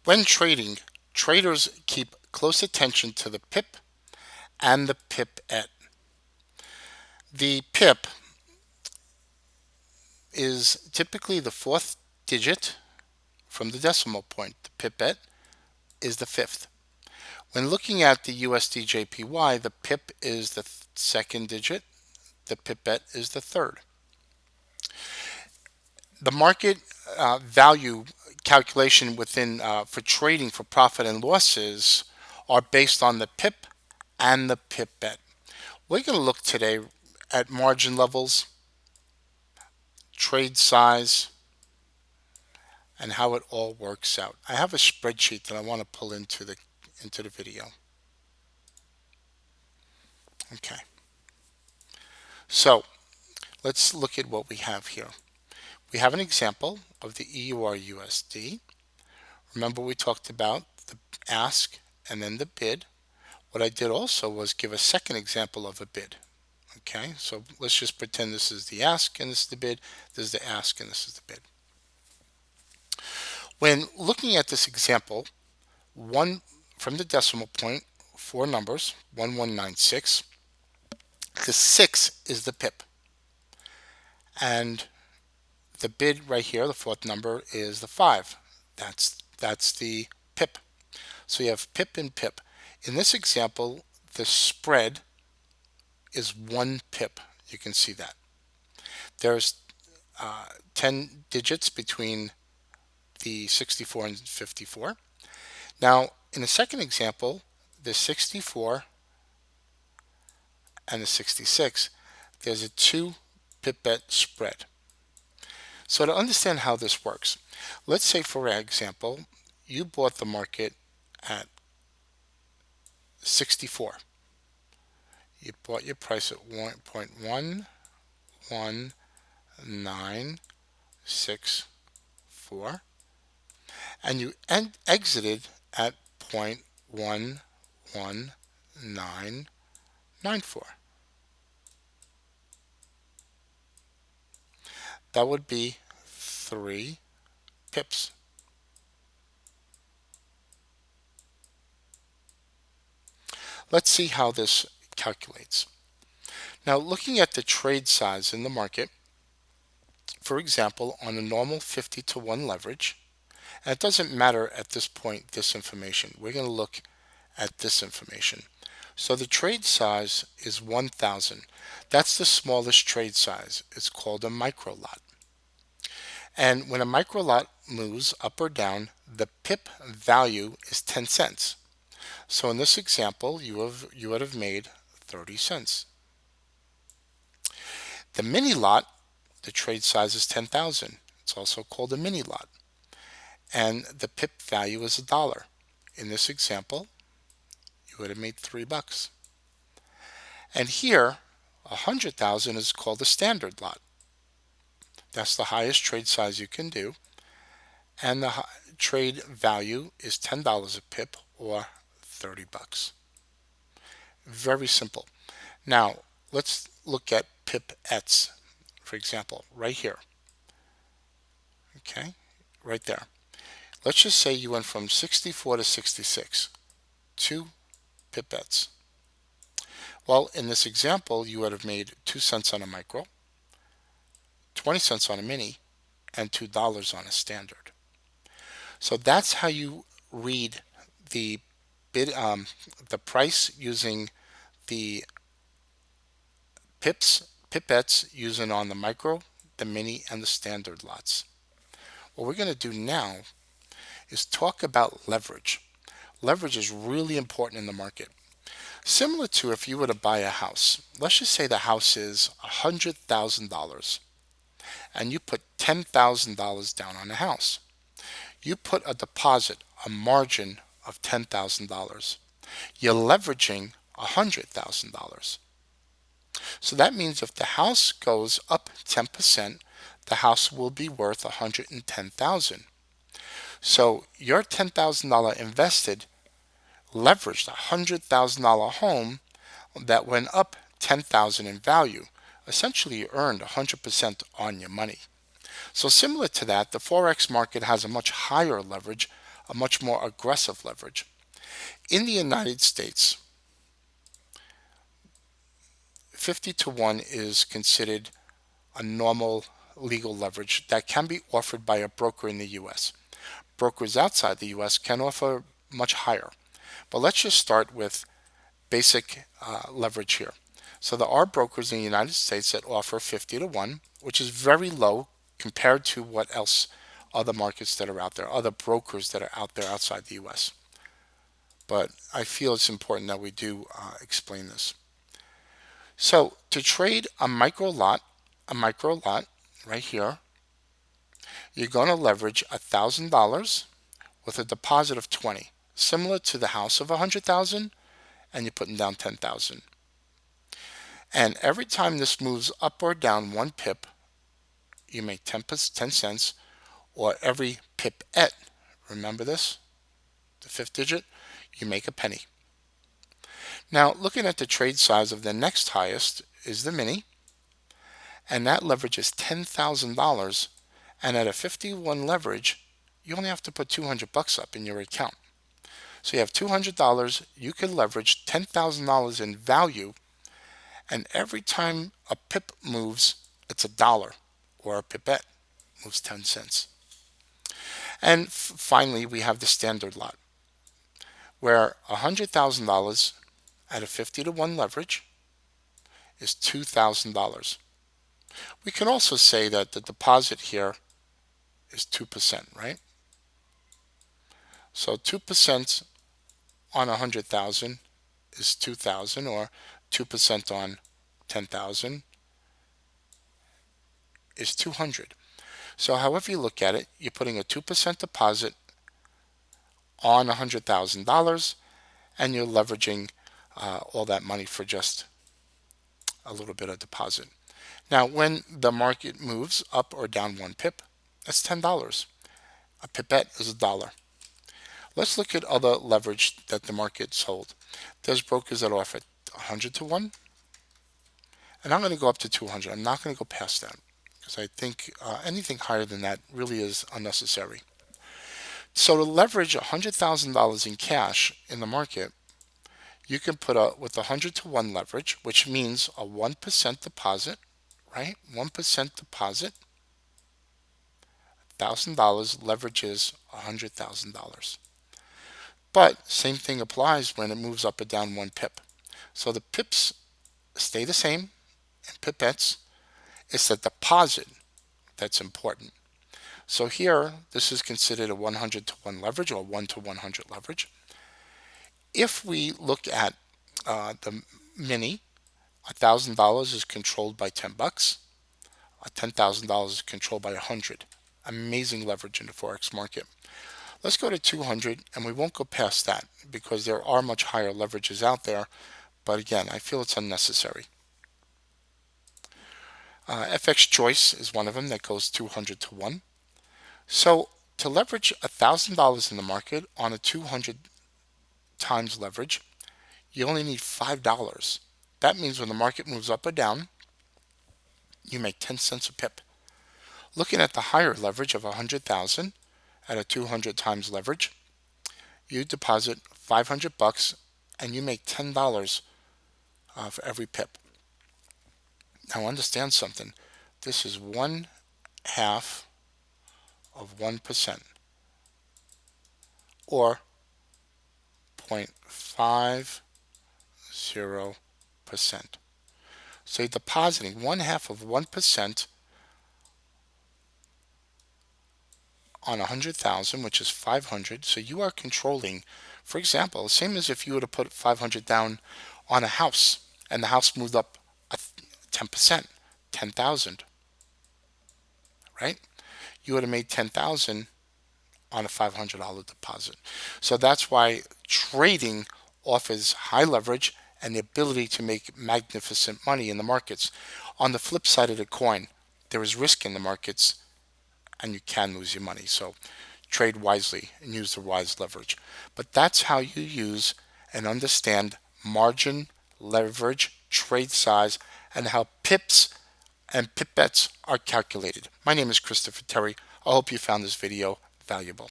When trading, traders keep close attention to the pip and the pipette. The pip is typically the fourth digit from the decimal point. The pipette is the fifth. When looking at the USDJPY, the pip is the second digit, the pipette is the third. The market value calculation within for trading for profit and losses are based on the pip and the pipette. We're going to look today at margin levels, trade size, and how it all works out. I have a spreadsheet that I want to pull into the video. Okay. So let's look at what we have here. We have an example of the EURUSD. Remember we talked about the ask and then the bid. What I did also was give a second example of a bid. Okay, so let's just pretend this is the ask and this is the bid, this is the ask and this is the bid. When looking at this example, one from the decimal point, four numbers, 1196, the 6 is the pip. And the bid right here, the fourth number, is the 5. That's the pip. So you have pip and pip. In this example, the spread is 1 pip. You can see that. There's 10 digits between the 64 and 54. Now, in the second example, the 64 and the 66, there's a 2 pipette spread. So to understand how this works, let's say for example, you bought the market at 64. You bought your price at 1.11964 and you exited at 0.11994. That would be 3 pips. Let's see how this calculates. Now, looking at the trade size in the market, for example, on a normal 50 to 1 leverage, and it doesn't matter at this point, this information. We're going to look at this information. So the trade size is 1,000. That's the smallest trade size. It's called a micro lot. And when a micro lot moves up or down, the pip value is 10 cents. So in this example, you would have made 30 cents. The mini lot, the trade size is 10,000. It's also called a mini lot. And the pip value is $1. In this example, you would have made $3. And here, 100,000 is called a standard lot. That's the highest trade size you can do. And the trade value is $10 a pip or $30. Very simple. Now, let's look at pipettes, for example, right here. Okay, right there. Let's just say you went from 64 to 66, 2 pipettes. Well, in this example, you would have made 2 cents on a micro, 20 cents on a mini, and $2 on a standard. So that's how you read the bid, the price using the pipettes using on the micro, the mini, and the standard lots. What we're going to do now is talk about leverage. Leverage is really important in the market. Similar to if you were to buy a house. Let's just say the house is $100,000 and you put $10,000 down on the house. You put a deposit, a margin of $10,000. You're leveraging $100,000. So that means if the house goes up 10%, the house will be worth $110,000. So your $10,000 invested leveraged a $100,000 home that went up $10,000 in value. Essentially, you earned 100% on your money. So similar to that, the Forex market has a much higher leverage a much more aggressive leverage. In the United States, 50 to 1 is considered a normal legal leverage that can be offered by a broker in the US. Brokers outside the US can offer much higher. But let's just start with basic leverage here. So there are brokers in the United States that offer 50 to 1, which is very low compared to what else other markets that are out there, other brokers that are out there outside the US. But I feel it's important that we do explain this. So to trade a micro lot right here, you're going to leverage $1,000 with a deposit of 20, similar to the house of 100,000, and you're putting down 10,000. And every time this moves up or down 1 pip, you make 10 cents, or every pipette, remember this, the 5th digit, you make a penny. Now, looking at the trade size of the next highest is the mini, and that leverage is $10,000, and at a 51 leverage, you only have to put $200 up in your account. So you have $200, you can leverage $10,000 in value, and every time a pip moves, it's $1, or a pipette moves 10 cents. And finally, we have the standard lot, where $100,000 at a 50 to 1 leverage is $2,000. We can also say that the deposit here is 2%, right? So 2% on 100,000 is 2,000, or 2% on 10,000 is 200. So however you look at it, you're putting a 2% deposit on $100,000, and you're leveraging all that money for just a little bit of deposit. Now, when the market moves up or down 1 pip, that's $10. A pipette is $1. Let's look at other leverage that the market's hold. There's brokers that offer 100 to 1, and I'm going to go up to 200. I'm not going to go past that because I think anything higher than that really is unnecessary. So to leverage $100,000 in cash in the market, you can put with 100 to 1 leverage, which means a 1% deposit, right? 1% deposit, $1,000 leverages $100,000. But same thing applies when it moves up or down 1 pip. So the pips stay the same, and pipettes, it's the deposit that's important. So here, this is considered a 100 to 1 leverage, or 1 to 100 leverage. If we look at the mini, $1,000 is controlled by $10. $10,000 is controlled by 100. Amazing leverage in the Forex market. Let's go to 200, and we won't go past that because there are much higher leverages out there. But again, I feel it's unnecessary. FX Choice is one of them that goes 200 to 1. So to leverage $1,000 in the market on a 200 times leverage, you only need $5. That means when the market moves up or down, you make 10 cents a pip. Looking at the higher leverage of 100,000 at a 200 times leverage, you deposit $500 and you make $10 for every pip. Now understand something. This is 1/2 of 1%, or 0.50%. So you're depositing 1/2 of 1% on 100,000, which is 500. So you are controlling, for example, the same as if you were to put 500 down on a house and the house moved up 10%, 10,000, right? You would have made 10,000 on a $500 deposit. So that's why trading offers high leverage and the ability to make magnificent money in the markets. On the flip side of the coin, there is risk in the markets and you can lose your money. So trade wisely and use the wise leverage. But that's how you use and understand margin, leverage, trade size, and how pips and pipettes are calculated. My name is Christopher Terry. I hope you found this video valuable.